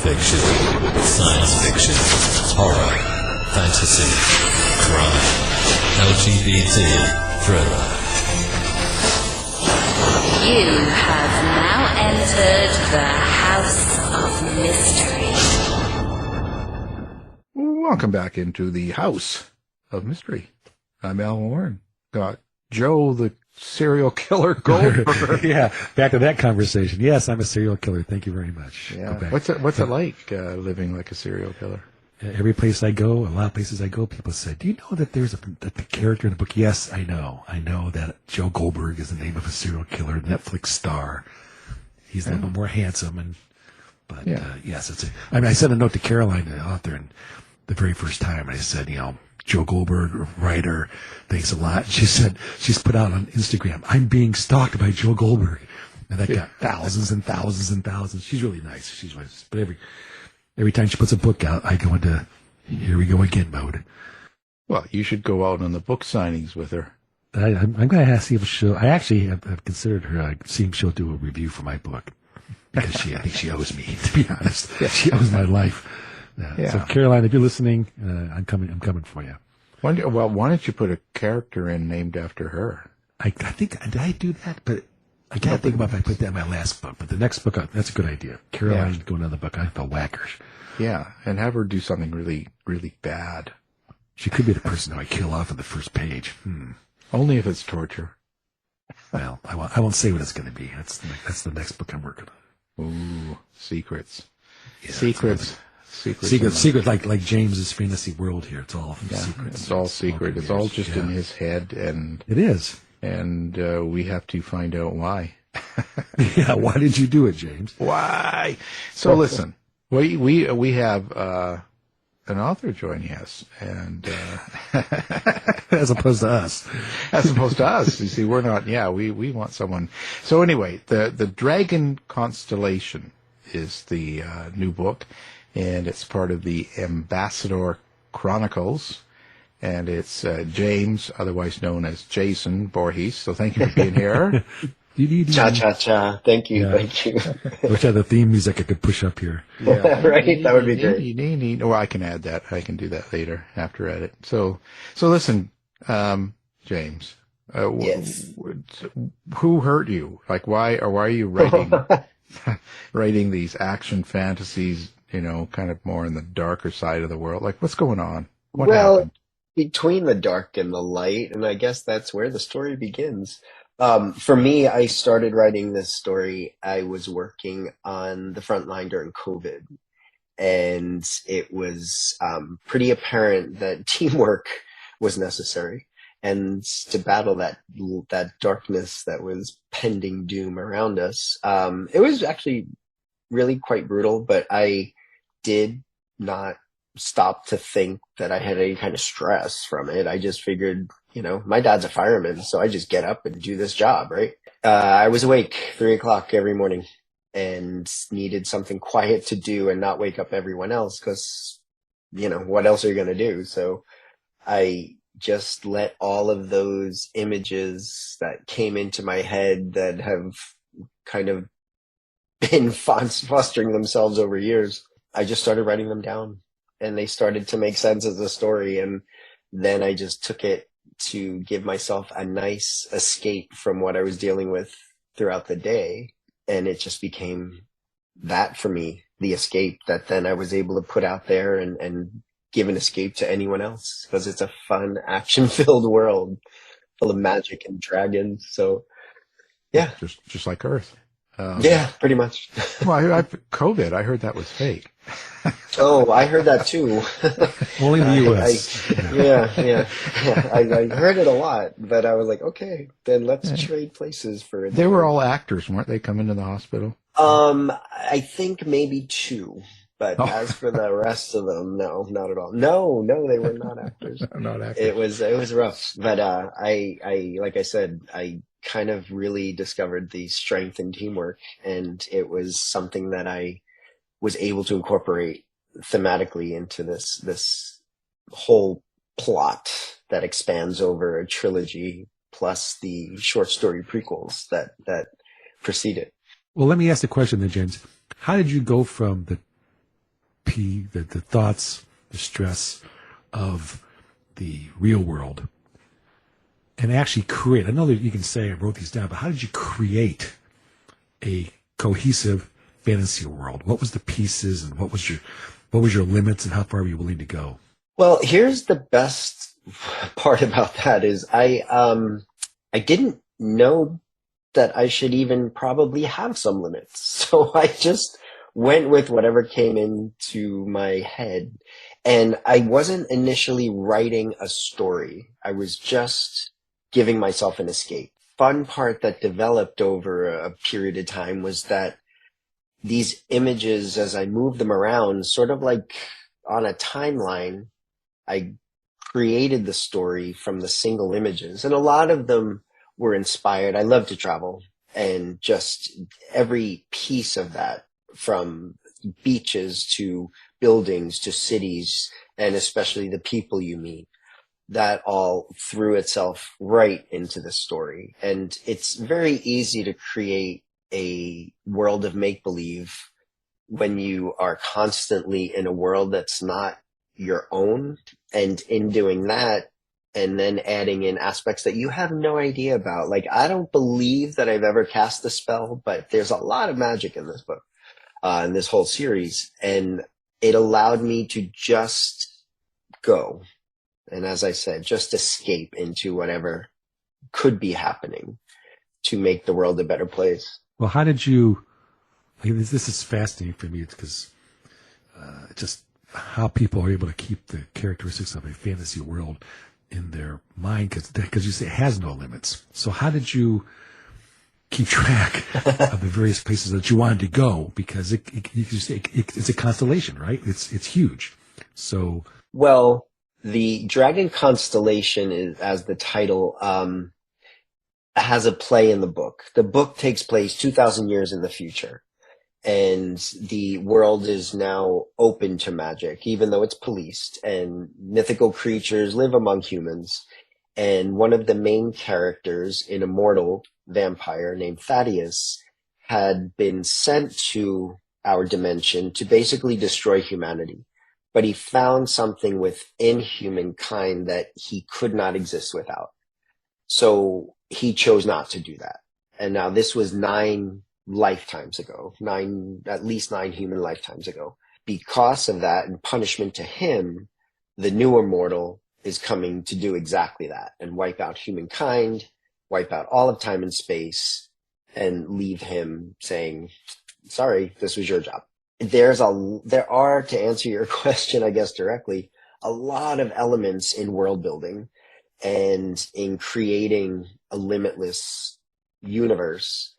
fiction, science fiction, horror, fantasy, crime, LGBT, thriller. You have now entered the House of Mystery. Welcome back into the House of Mystery. I'm Al Warren. Got Joe, the serial killer Goldberg. Yeah, back to that conversation. Yes, I'm a serial killer. Thank you very much. Yeah. What's it like living like a serial killer? Every place I go, a lot of places I go, people say, "Do you know that there's the character in the book?" Yes, I know. I know that Joe Goldberg is the name of a serial killer, Netflix star. He's a little bit more handsome, but yes, it's. I said a note to Caroline, the author, and the very first time I said, Joe Goldberg, writer, thanks a lot. She said she's put out on Instagram, "I'm being stalked by Joe Goldberg," and that got thousands and thousands and thousands. She's really nice. She's nice, but every time she puts a book out, I go into here we go again mode. Well, you should go out on the book signings with her. I'm going to see if she'll. I actually have considered her seeing if she'll do a review for my book because I think she owes me. To be honest, she owes my life. So Caroline, if you're listening, I'm coming for you. Why don't you put a character in named after her? I think, did I do that? But I can't think about if I put that in my last book. But the next book, that's a good idea. Caroline, go another book. I the Whackers. Yeah, and have her do something really, really bad. She could be the person who I kill off on the first page. Only if it's torture. Well, I won't say what it's going to be. That's the next book I'm working on. Ooh, secrets. Yeah, Secrets, like James's fantasy world here. It's all secrets. It's all secret. It's all just in his head, and it is. And we have to find out why. Yeah, why did you do it, James? Why? So listen, we have an author joining us, and as opposed to us. You see, we're not. Yeah, we want someone. So anyway, the Dragon Constellation is the new book, and it's part of the Ambassador Chronicles, and it's James, otherwise known as Jason Voorhees. So thank you for being here. Cha-cha-cha. Thank you. Yeah. Thank you. Which other theme music I could push up here? Yeah. Right? That would be great. Or I can add that. I can do that later after edit. So listen, James. Yes. Who hurt you? Like, why are you writing these action fantasies, kind of more in the darker side of the world? Like, what's going on? What happened? Between the dark and the light, and I guess that's where the story begins. For me, I started writing this story. I was working on the front line during COVID, and it was pretty apparent that teamwork was necessary. And to battle that darkness that was pending doom around us, it was actually really quite brutal, but I did not stop to think that I had any kind of stress from it. I just figured, my dad's a fireman, so I just get up and do this job, right? I was awake 3:00 every morning and needed something quiet to do and not wake up everyone else because, what else are you going to do? So I just let all of those images that came into my head that have kind of been fostering themselves over years, I just started writing them down, and they started to make sense as a story. And then I just took it to give myself a nice escape from what I was dealing with throughout the day. And it just became that for me, the escape that then I was able to put out there and give an escape to anyone else, because it's a fun, action-filled world full of magic and dragons. So, yeah. Just like Earth. Yeah, pretty much. Well, COVID, I heard that was fake. Oh, I heard that too. Only in the U.S. Yeah. I heard it a lot, but I was like, okay, then let's trade places for it. They were all actors, weren't they, coming to the hospital? I think maybe 2. But as for the rest of them, no, not at all. No, they were not actors. Not actors. It was rough. But I like I said, I kind of really discovered the strength in teamwork, and it was something that I was able to incorporate thematically into this whole plot that expands over a trilogy, plus the short story prequels that precede it. Well, let me ask the question then, James. How did you go from the the thoughts, the stress of the real world, and actually create. I know that you can say I wrote these down, but how did you create a cohesive fantasy world? What was the pieces, and what was your limits, and how far were you willing to go? Well, here's the best part about that is I didn't know that I should even probably have some limits. So I just went with whatever came into my head. And I wasn't initially writing a story. I was just giving myself an escape. Fun part that developed over a period of time was that these images, as I moved them around, sort of like on a timeline, I created the story from the single images. And a lot of them were inspired. I love to travel, and just every piece of that, from beaches to buildings to cities, and especially the people you meet, that all threw itself right into the story. And it's very easy to create a world of make-believe when you are constantly in a world that's not your own. And in doing that, and then adding in aspects that you have no idea about. Like, I don't believe that I've ever cast a spell, but there's a lot of magic in this book, in this whole series. And it allowed me to just go. And as I said, just escape into whatever could be happening to make the world a better place. Well, how did you, this is fascinating for me because just how people are able to keep the characteristics of a fantasy world in their mind, because you say it has no limits. So how did you keep track of the various places that you wanted to go? Because it's a constellation, right? It's huge. So, well, the Dragon Constellation is, as the title, has a play in the book. The book takes place 2,000 years in the future, and the world is now open to magic, even though it's policed, and mythical creatures live among humans. And one of the main characters, an immortal vampire named Thaddeus, had been sent to our dimension to basically destroy humanity. But he found something within humankind that he could not exist without. So he chose not to do that. And now this was 9 lifetimes ago, at least 9 human lifetimes ago. Because of that, and punishment to him, the new immortal is coming to do exactly that and wipe out humankind, wipe out all of time and space, and leave him saying, sorry, this was your job. There are, to answer your question, I guess directly, a lot of elements in world building and in creating a limitless universe.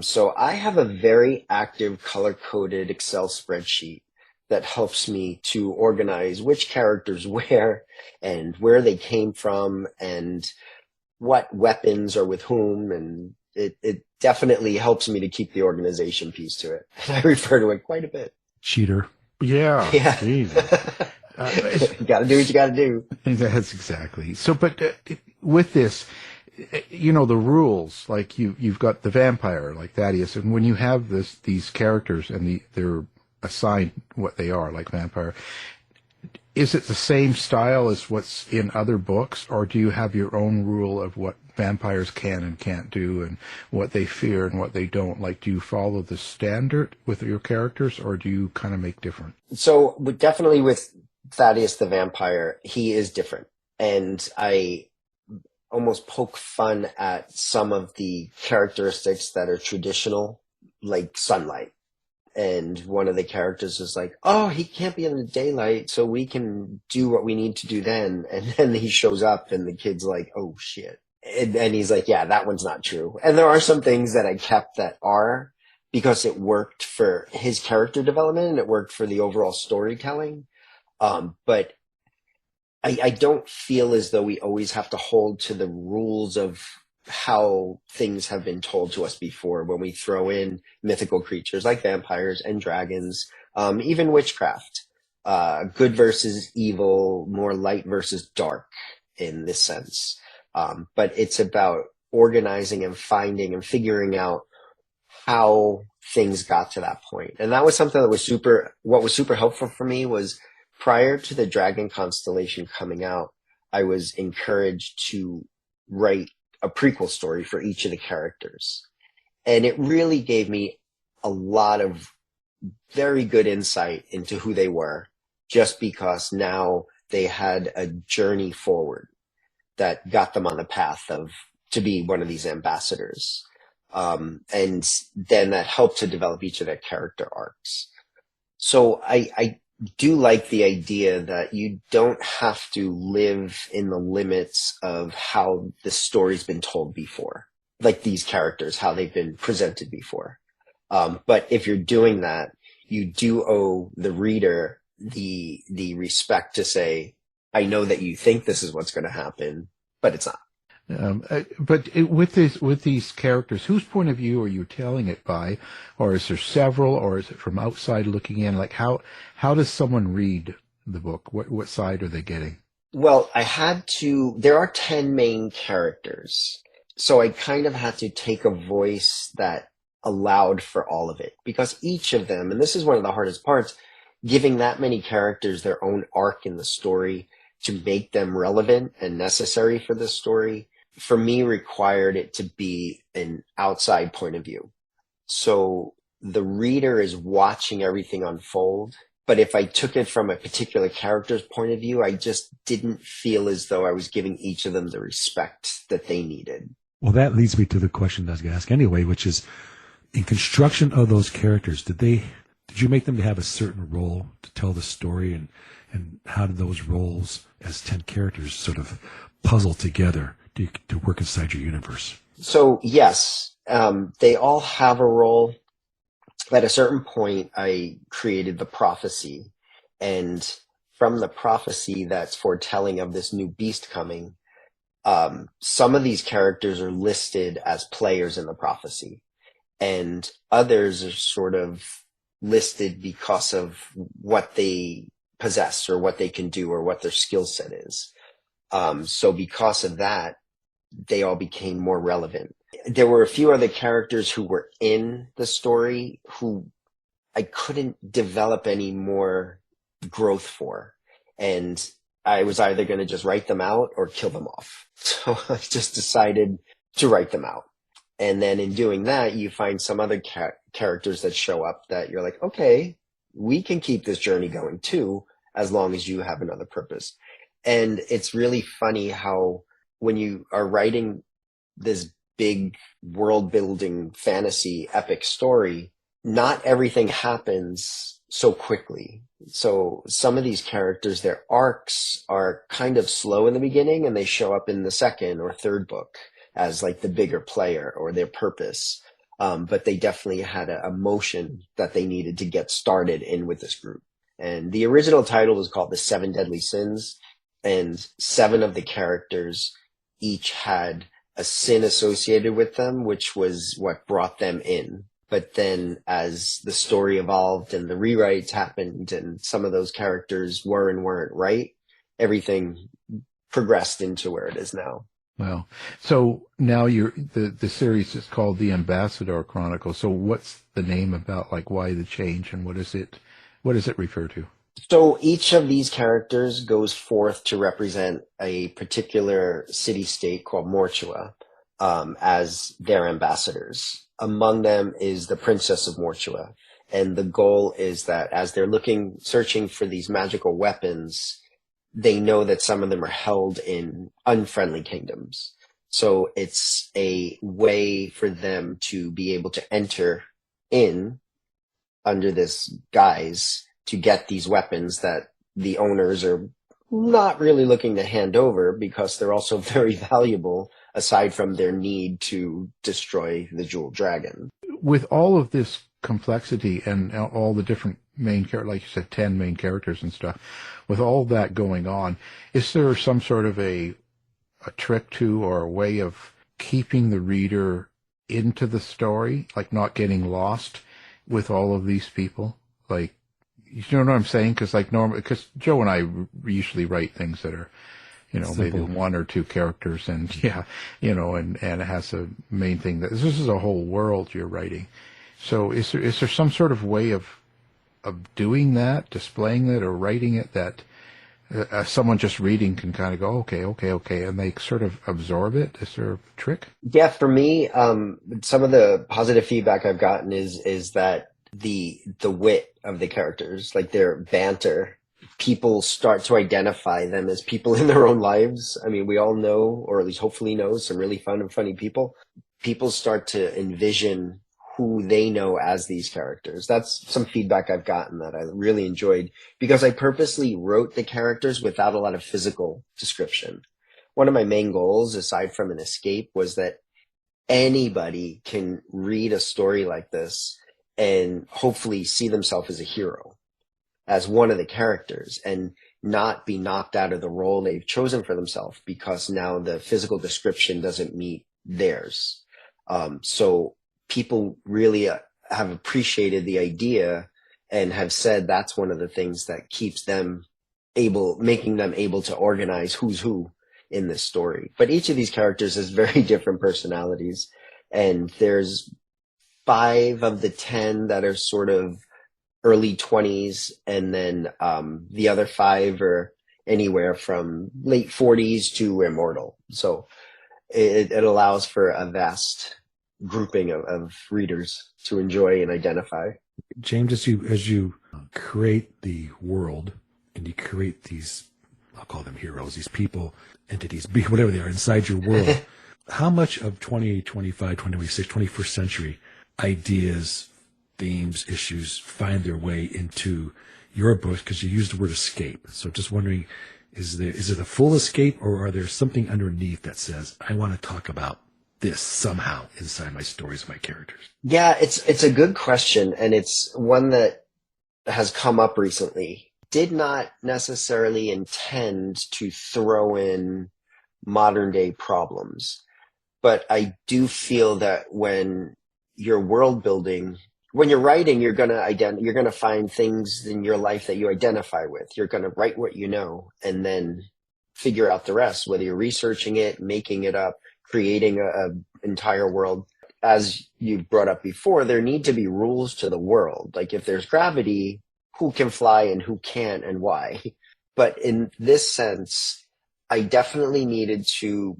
So I have a very active color-coded Excel spreadsheet that helps me to organize which characters where and where they came from and what weapons are with whom. And it definitely helps me to keep the organization piece to it. And I refer to it quite a bit. Cheater. Yeah. You gotta do what you gotta do. That's exactly. So, but with this, the rules, like you've got the vampire, like Thaddeus, and when you have these characters and they're assigned what they are, like vampire, is it the same style as what's in other books, or do you have your own rule of what vampires can and can't do and what they fear and what they don't? Like, do you follow the standard with your characters, or do you kind of make different? So definitely with Thaddeus the vampire, he is different. And I almost poke fun at some of the characteristics that are traditional, like sunlight. And one of the characters is like, oh, he can't be in the daylight, so we can do what we need to do then. And then he shows up and the kid's like, oh shit. And he's like, yeah, that one's not true. And there are some things that I kept that are, because it worked for his character development and it worked for the overall storytelling. But I don't feel as though we always have to hold to the rules of how things have been told to us before when we throw in mythical creatures like vampires and dragons, even witchcraft, good versus evil, more light versus dark in this sense. But it's about organizing and finding and figuring out how things got to that point. And that was something that was what was super helpful for me was prior to the Dragon Constellation coming out, I was encouraged to write a prequel story for each of the characters. And it really gave me a lot of very good insight into who they were, just because now they had a journey forward that got them on the path to be one of these ambassadors. And then that helped to develop each of their character arcs. So I do like the idea that you don't have to live in the limits of how the story's been told before, like these characters, how they've been presented before. But if you're doing that, you do owe the reader the respect to say, I know that you think this is what's going to happen, but it's not. With these characters, whose point of view are you telling it by, or is there several, or is it from outside looking in? Like how does someone read the book? What side are they getting? Well, there are 10 main characters, so I kind of had to take a voice that allowed for all of it, because each of them, and this is one of the hardest parts, giving that many characters their own arc in the story to make them relevant and necessary for the story, for me, required it to be an outside point of view. So the reader is watching everything unfold, but if I took it from a particular character's point of view, I just didn't feel as though I was giving each of them the respect that they needed. Well, that leads me to the question I was going to ask anyway, which is, in construction of those characters, did you make them to have a certain role to tell the story, and how did those roles as 10 characters sort of puzzle together to work inside your universe? So yes, they all have a role. At a certain point, I created the prophecy, and from the prophecy that's foretelling of this new beast coming, some of these characters are listed as players in the prophecy, and others are sort of listed because of what they possess or what they can do or what their skill set is. So because of that, they all became more relevant. There were a few other characters who were in the story who I couldn't develop any more growth for. And I was either going to just write them out or kill them off. So I just decided to write them out. And then in doing that, you find some other characters that show up that you're like, okay, we can keep this journey going too, as long as you have another purpose. And it's really funny how when you are writing this big world building fantasy epic story, not everything happens so quickly. So some of these characters, their arcs are kind of slow in the beginning, and they show up in the second or third book as like the bigger player or their purpose. But they definitely had a motion that they needed to get started in with this group. And the original title was called The Seven Deadly Sins, and 7 of the characters each had a sin associated with them, which was what brought them in. But then as the story evolved and the rewrites happened and some of those characters were and weren't right, everything progressed into where it is now. Well, so now the series is called The Ambassador Chronicles. So what's the name about? Like, why the change, and what does it refer to? So each of these characters goes forth to represent a particular city-state called Mortua as their ambassadors. Among them is the Princess of Mortua. And the goal is that as they're searching for these magical weapons, they know that some of them are held in unfriendly kingdoms. So it's a way for them to be able to enter in under this guise to get these weapons that the owners are not really looking to hand over, because they're also very valuable aside from their need to destroy the jeweled dragon. With all of this complexity and all the different main characters, like you said, 10 main characters and stuff, with all that going on, is there some sort of a trick to, or a way of keeping the reader into the story, like not getting lost with all of these people? Like, you know what I'm saying? Because Joe and I usually write things that are, simple. Maybe 1 or 2 characters, and and it has a main thing that this is a whole world you're writing. So is there some sort of way of doing that, displaying it, or writing it that someone just reading can kind of go, okay, and they sort of absorb it? Is there a trick? Yeah, for me, some of the positive feedback I've gotten is that the wit of the characters, like their banter, people start to identify them as people in their own lives. I mean, we all know, or at least hopefully know, some really fun and funny people. People start to envision who they know as these characters. That's some feedback I've gotten that I really enjoyed, because I purposely wrote the characters without a lot of physical description. One of my main goals, aside from an escape, was that anybody can read a story like this and hopefully see themselves as a hero, as one of the characters, and not be knocked out of the role they've chosen for themselves because now the physical description doesn't meet theirs. So people really have appreciated the idea and have said that's one of the things that keeps them making them able to organize who's who in this story. But each of these characters has very different personalities, and there's 5 of the 10 that are sort of early 20s, and then the other 5 are anywhere from late 40s to Immortal. So it allows for a vast grouping of readers to enjoy and identify. James, as you create the world and you create these, I'll call them heroes, these people, entities, whatever they are inside your world, how much of 20, 25, 26, 21st century ideas, themes, issues find their way into your book? Because you used the word escape. So just wondering, is it a full escape, or are there something underneath that says, I want to talk about this somehow inside my stories, my characters? Yeah, it's a good question, and it's one that has come up recently. Did not necessarily intend to throw in modern day problems, but I do feel that when you're world building, when you're writing, you're gonna find things in your life that you identify with. You're gonna write what you know and then figure out the rest, whether you're researching it, making it up, creating a entire world. As you brought up before, there need to be rules to the world. Like if there's gravity, who can fly and who can't and why? But in this sense, I definitely needed to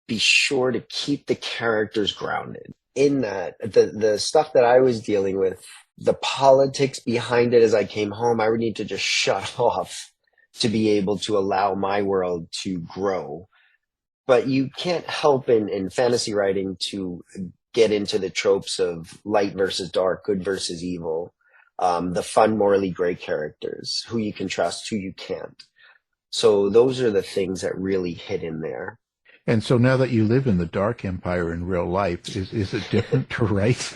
be sure to keep the characters grounded. In that, the stuff that I was dealing with, the politics behind it as I came home, I would need to just shut off to be able to allow my world to grow. But you can't help in fantasy writing to get into the tropes of light versus dark, good versus evil, the fun, morally gray characters, who you can trust, who you can't. So those are the things that really hit in there. And so now that you live in the Dark Empire in real life, is it different to write?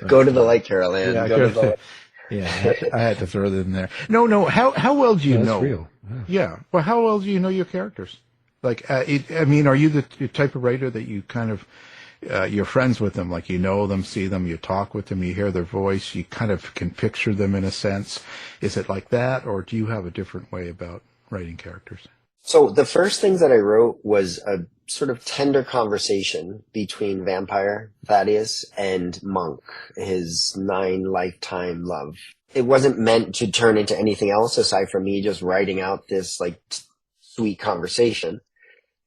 Go to the light, Carol Ann. Yeah, Go to the light. Yeah, I had to throw that in there. No. How well do you know? That's real. Yeah. Well, how well do you know your characters? Like, are you the type of writer that you kind of, you're friends with them, like you know them, see them, you talk with them, you hear their voice, you kind of can picture them in a sense. Is it like that, or do you have a different way about writing characters? So the first things that I wrote was a sort of tender conversation between vampire Thaddeus and Monk, his 9 lifetime love. It wasn't meant to turn into anything else aside from me just writing out this like sweet conversation.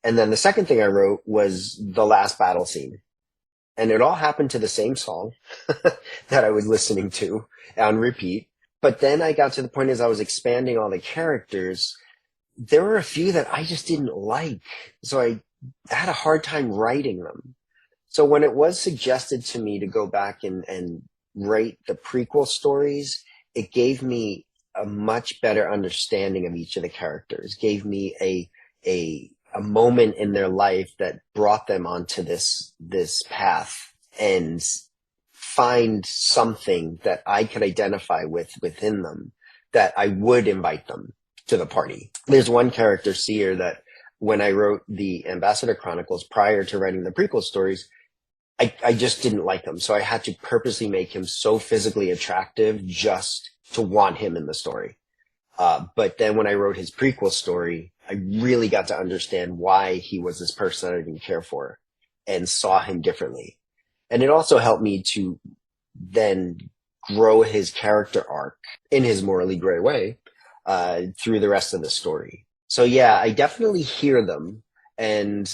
And then the second thing I wrote was the last battle scene. And it all happened to the same song that I was listening to on repeat. But then I got to the point as I was expanding all the characters, there were a few that I just didn't like. So I had a hard time writing them. So when it was suggested to me to go back and write the prequel stories, it gave me a much better understanding of each of the characters, gave me a moment in their life that brought them onto this path and find something that I could identify within them, that I would invite them to the party. There's one character, Seer, that when I wrote the Ambassador Chronicles prior to writing the prequel stories, I just didn't like him. So I had to purposely make him so physically attractive just to want him in the story. But then when I wrote his prequel story, I really got to understand why he was this person I didn't care for and saw him differently. And it also helped me to then grow his character arc in his morally gray way through the rest of the story. So yeah, I definitely hear them. And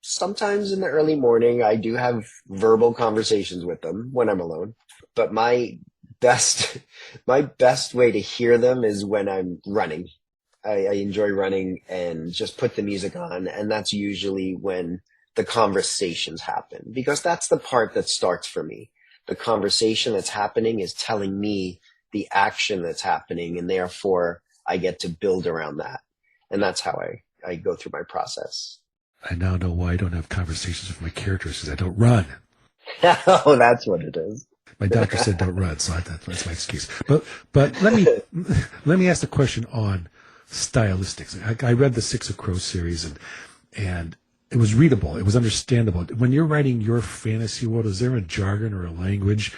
sometimes in the early morning, I do have verbal conversations with them when I'm alone. But my best way to hear them is when I'm running. I enjoy running and just put the music on. And that's usually when the conversations happen, because that's the part that starts for me. The conversation that's happening is telling me the action that's happening, and therefore I get to build around that. And that's how I go through my process. I now know why I don't have conversations with my characters, because I don't run. Oh, that's what it is. My doctor said don't run, so that's my excuse. But let me ask the question on stylistics. I read the Six of Crows series, and it was readable. It was understandable. When you're writing your fantasy world, is there a jargon or a language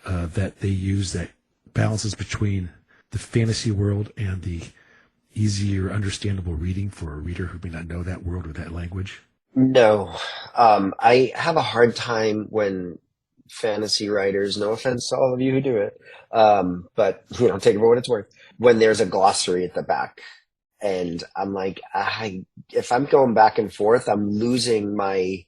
that they use that balances between the fantasy world and the easier, understandable reading for a reader who may not know that world or that language? No. I have a hard time when fantasy writers, no offense to all of you who do it, but take it for what it's worth, when there's a glossary at the back. And I'm like, if I'm going back and forth, I'm losing my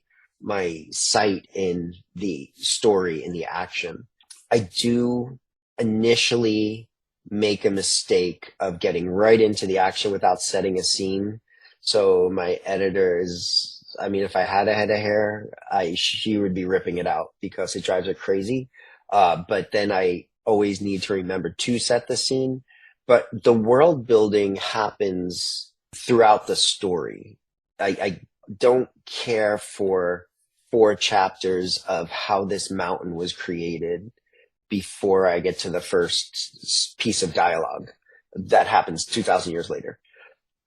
sight in the story, in the action. I do initially make a mistake of getting right into the action without setting a scene. So my editor if I had a head of hair, she would be ripping it out because it drives her crazy. But then I always need to remember to set the scene. But the world building happens throughout the story. I don't care for 4 chapters of how this mountain was created before I get to the first piece of dialogue that happens 2,000 years later.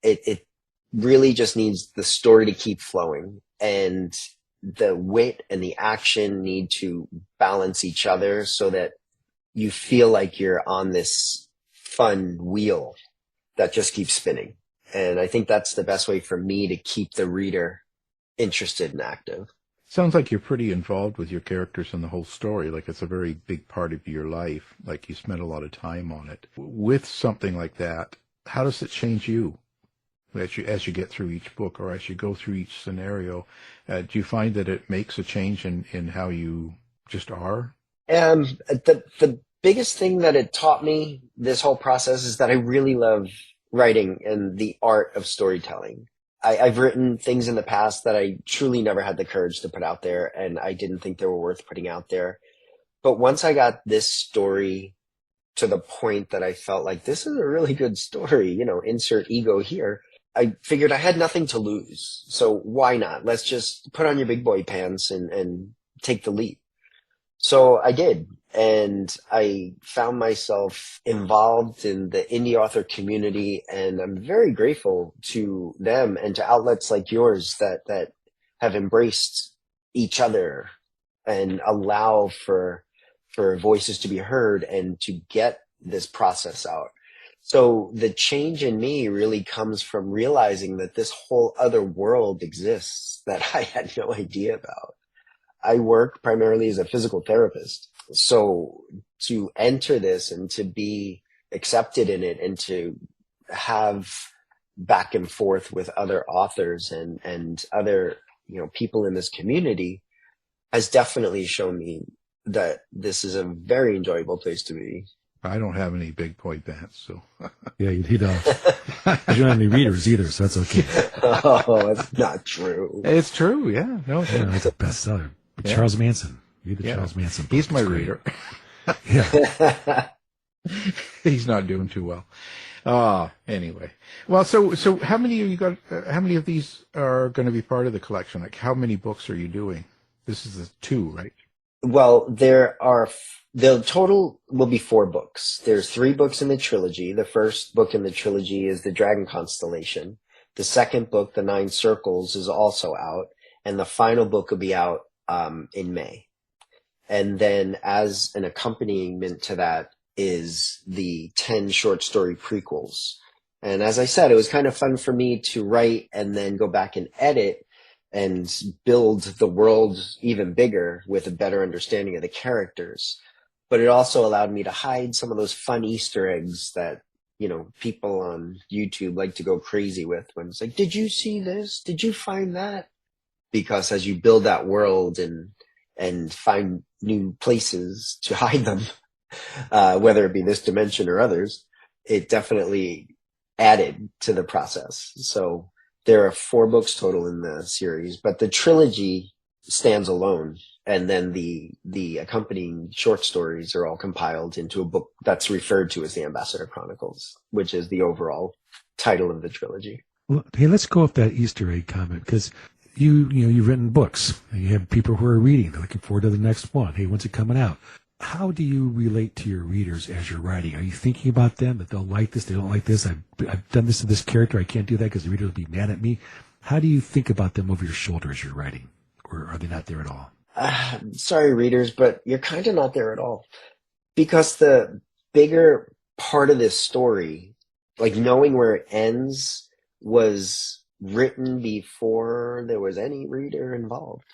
It really just needs the story to keep flowing, and the wit and the action need to balance each other so that you feel like you're on this fun wheel that just keeps spinning. And I think that's the best way for me to keep the reader interested and active. Sounds like you're pretty involved with your characters and the whole story. Like it's a very big part of your life. Like you spent a lot of time on it. With something like that, how does it change you as you get through each book or as you go through each scenario? Do you find that it makes a change in how you just are? The biggest thing that it taught me, this whole process, is that I really love writing and the art of storytelling. I've written things in the past that I truly never had the courage to put out there, and I didn't think they were worth putting out there. But once I got this story to the point that I felt like this is a really good story, insert ego here, I figured I had nothing to lose. So why not? Let's just put on your big boy pants and take the leap. So I did. And I found myself involved in the indie author community, and I'm very grateful to them and to outlets like yours that have embraced each other and allow for voices to be heard and to get this process out. So the change in me really comes from realizing that this whole other world exists that I had no idea about. I work primarily as a physical therapist. So to enter this and to be accepted in it and to have back and forth with other authors and other, people in this community has definitely shown me that this is a very enjoyable place to be. I don't have any big boy pants, so. Yeah, you don't. You don't have any readers either, so that's okay. Oh, that's not true. It's true, yeah. No, That's a bestseller. Yeah. Charles Manson. Read the Charles Manson book. He's my It's great. reader. Yeah. He's not doing too well. Anyway. Well, so how many of you got? How many of these are going to be part of the collection? Like, how many books are you doing? This is the 2, right? Well, the total will be 4 books. There's 3 books in the trilogy. The first book in the trilogy is the Dragon Constellation. The second book, The 9 Circles, is also out, and the final book will be out in May. And then as an accompaniment to that is the 10 short story prequels. And as I said, it was kind of fun for me to write and then go back and edit and build the world even bigger with a better understanding of the characters. But it also allowed me to hide some of those fun Easter eggs that, you know, people on YouTube like to go crazy with when it's like, did you see this? Did you find that? Because as you build that world and find new places to hide them, whether it be this dimension or others, it definitely added to the process. So there are 4 books total in the series, but the trilogy stands alone. And then the accompanying short stories are all compiled into a book that's referred to as the Ambassador Chronicles, which is the overall title of the trilogy. Well, hey, let's go with that Easter egg comment, because you've written books and you have people who are reading. They're looking forward to the next one. Hey, when's it coming out? How do you relate to your readers as you're writing? Are you thinking about them, that they'll like this, they don't like this? I've done this to this character. I can't do that because the reader will be mad at me. How do you think about them over your shoulder as you're writing? Or are they not there at all? Sorry, readers, but you're kind of not there at all. Because the bigger part of this story, like knowing where it ends, was written before there was any reader involved.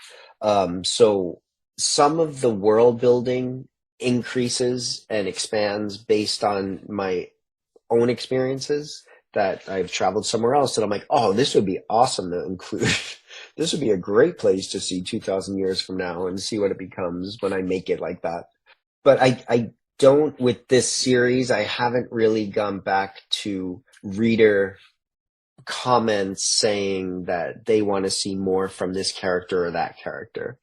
So some of the world building increases and expands based on my own experiences, that I've traveled somewhere else and I'm like, oh, this would be awesome to include. This would be a great place to see 2,000 years from now and see what it becomes when I make it like that. But I don't, with this series, I haven't really gone back to reader comments saying that they want to see more from this character or that character.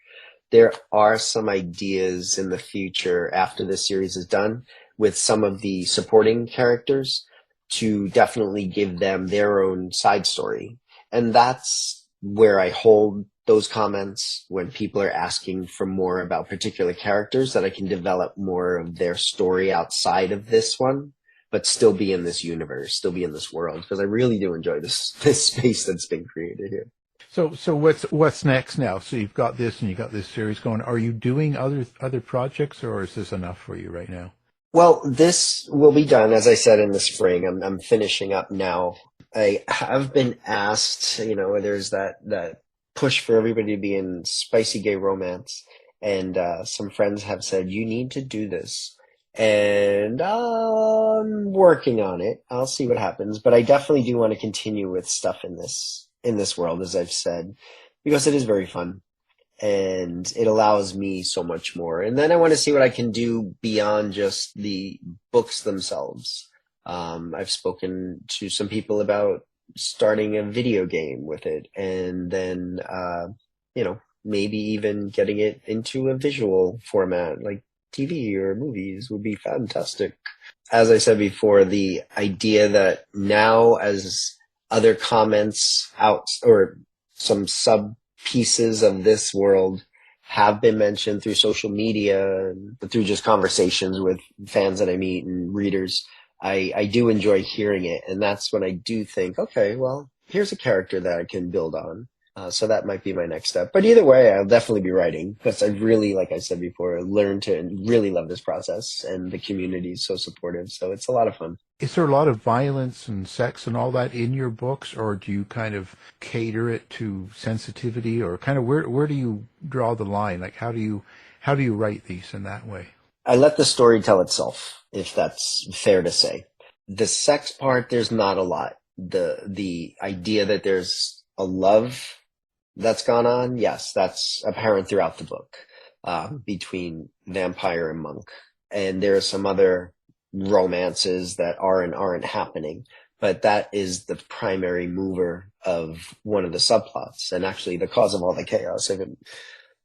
There are some ideas in the future after this series is done with some of the supporting characters to definitely give them their own side story. And that's where I hold those comments when people are asking for more about particular characters, that I can develop more of their story outside of this one, but still be in this universe, still be in this world, because I really do enjoy this space that's been created here. So what's next now? So you've got this and you got this series going. Are you doing other projects, or is this enough for you right now? Well, this will be done, as I said, in the spring. I'm finishing up now. I have been asked, there's that push for everybody to be in spicy gay romance. And some friends have said, you need to do this. And I'm working on it. I'll see what happens. But I definitely do want to continue with stuff in this world, as I've said, because it is very fun. And it allows me so much more. And then I want to see what I can do beyond just the books themselves. I've spoken to some people about starting a video game with it, and then, maybe even getting it into a visual format, like TV or movies would be fantastic. As I said before, the idea that now, as other comments out, or some sub pieces of this world have been mentioned through social media, through just conversations with fans that I meet and readers, I do enjoy hearing it. And that's when I do think, okay, well, here's a character that I can build on. So that might be my next step. But either way, I'll definitely be writing, because I really, like I said before, learned to really love this process, and the community is so supportive. So it's a lot of fun. Is there a lot of violence and sex and all that in your books, or do you kind of cater it to sensitivity, or kind of where do you draw the line? Like how do you write these in that way? I let the story tell itself, if that's fair to say. The sex part, there's not a lot. The idea that there's a love that's gone on, yes, that's apparent throughout the book, between vampire and monk. And there are some other romances that are and aren't happening, but that is the primary mover of one of the subplots, and actually the cause of all the chaos, if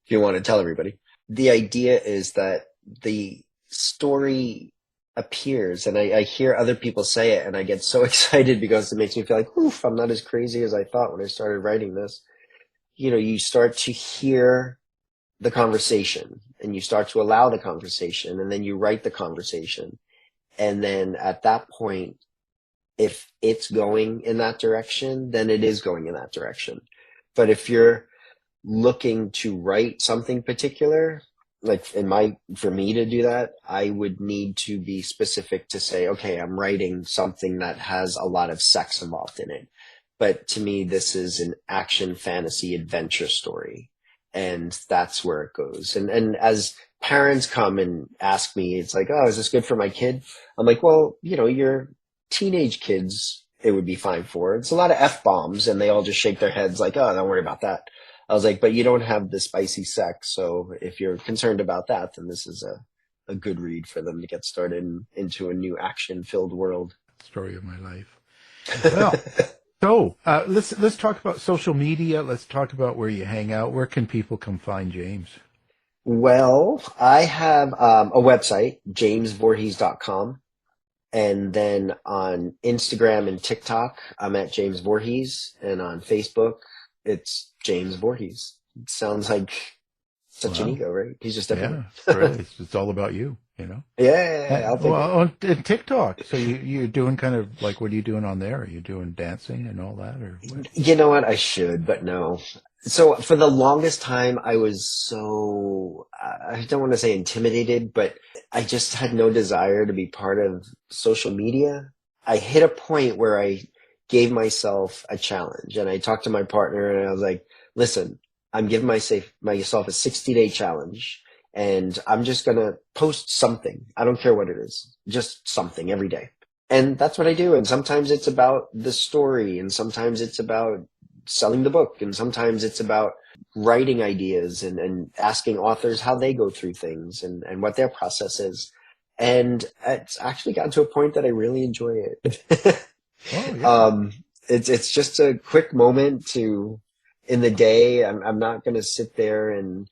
you want to tell everybody. The idea is that the story appears, and I hear other people say it, and I get so excited because it makes me feel like, oof, I'm not as crazy as I thought when I started writing this. You start to hear the conversation, and you start to allow the conversation, and then you write the conversation. And then at that point, if it's going in that direction, then it is going in that direction. But if you're looking to write something particular, like for me to do that, I would need to be specific to say, okay, I'm writing something that has a lot of sex involved in it. but to me, this is an action fantasy adventure story. And that's where it goes. And as parents come and ask me, it's like, oh, is this good for my kid? I'm like, well, your teenage kids, it would be fine for. It's a lot of F-bombs, and they all just shake their heads like, oh, don't worry about that. I was like, but you don't have the spicy sex. So if you're concerned about that, then this is a good read for them to get started into a new action-filled world. Story of my life. Well, so let's talk about social media. Let's talk about where you hang out. Where can people come find James? Well, I have a website, jamesvoorhees.com. And then on Instagram and TikTok, I'm at James Voorhees. And on Facebook, it's James Voorhees. It sounds like such an ego, right? He's just everywhere. Yeah, right. It's all about you, Yeah, I'll take it. On TikTok. So you're doing kind of like, what are you doing on there? Are you doing dancing and all that, or what? You know what? I should, but no. So for the longest time, I was so, I don't want to say intimidated, but I just had no desire to be part of social media. I hit a point where I gave myself a challenge, and I talked to my partner, and I was like, listen, I'm giving myself a 60-day challenge, and I'm just going to post something. I don't care what it is, just something every day. And that's what I do. And sometimes it's about the story, and sometimes it's about selling the book, and sometimes it's about writing ideas and asking authors how they go through things and what their process is. And it's actually gotten to a point that I really enjoy it. Oh, yeah. It's just a quick moment in the day. I'm not going to sit there and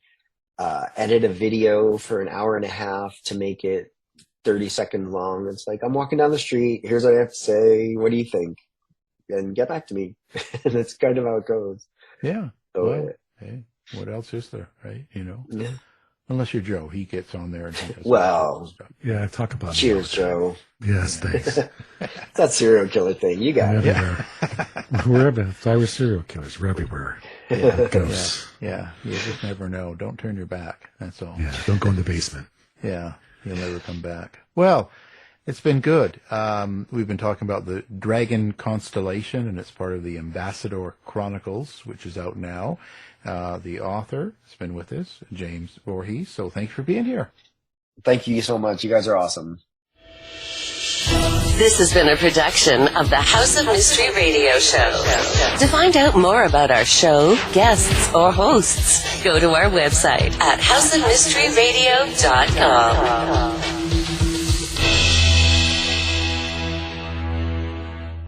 edit a video for an hour and a half to make it 30 seconds long. It's like, I'm walking down the street. Here's what I have to say. What do you think? And get back to me. And that's kind of how it goes. Yeah. So, Well, hey, what else is there, right? yeah. Unless you're Joe, he gets on there and he does Well, stuff. Yeah, talk about cheers, Joe. Yes, thanks. That serial killer thing. You got it. Everywhere. Wherever. If I were serial killers, we're everywhere. Ghosts. Yeah. You just never know. Don't turn your back. That's all. Yeah, don't go in the basement. Yeah. You'll never come back. Well, it's been good. We've been talking about the Dragon Constellation, and it's part of the Ambassador Chronicles, which is out now. The author has been with us, James Voorhees. So thanks for being here. Thank you so much. You guys are awesome. This has been a production of the House of Mystery Radio Show. To find out more about our show, guests, or hosts, go to our website at houseofmysteryradio.com.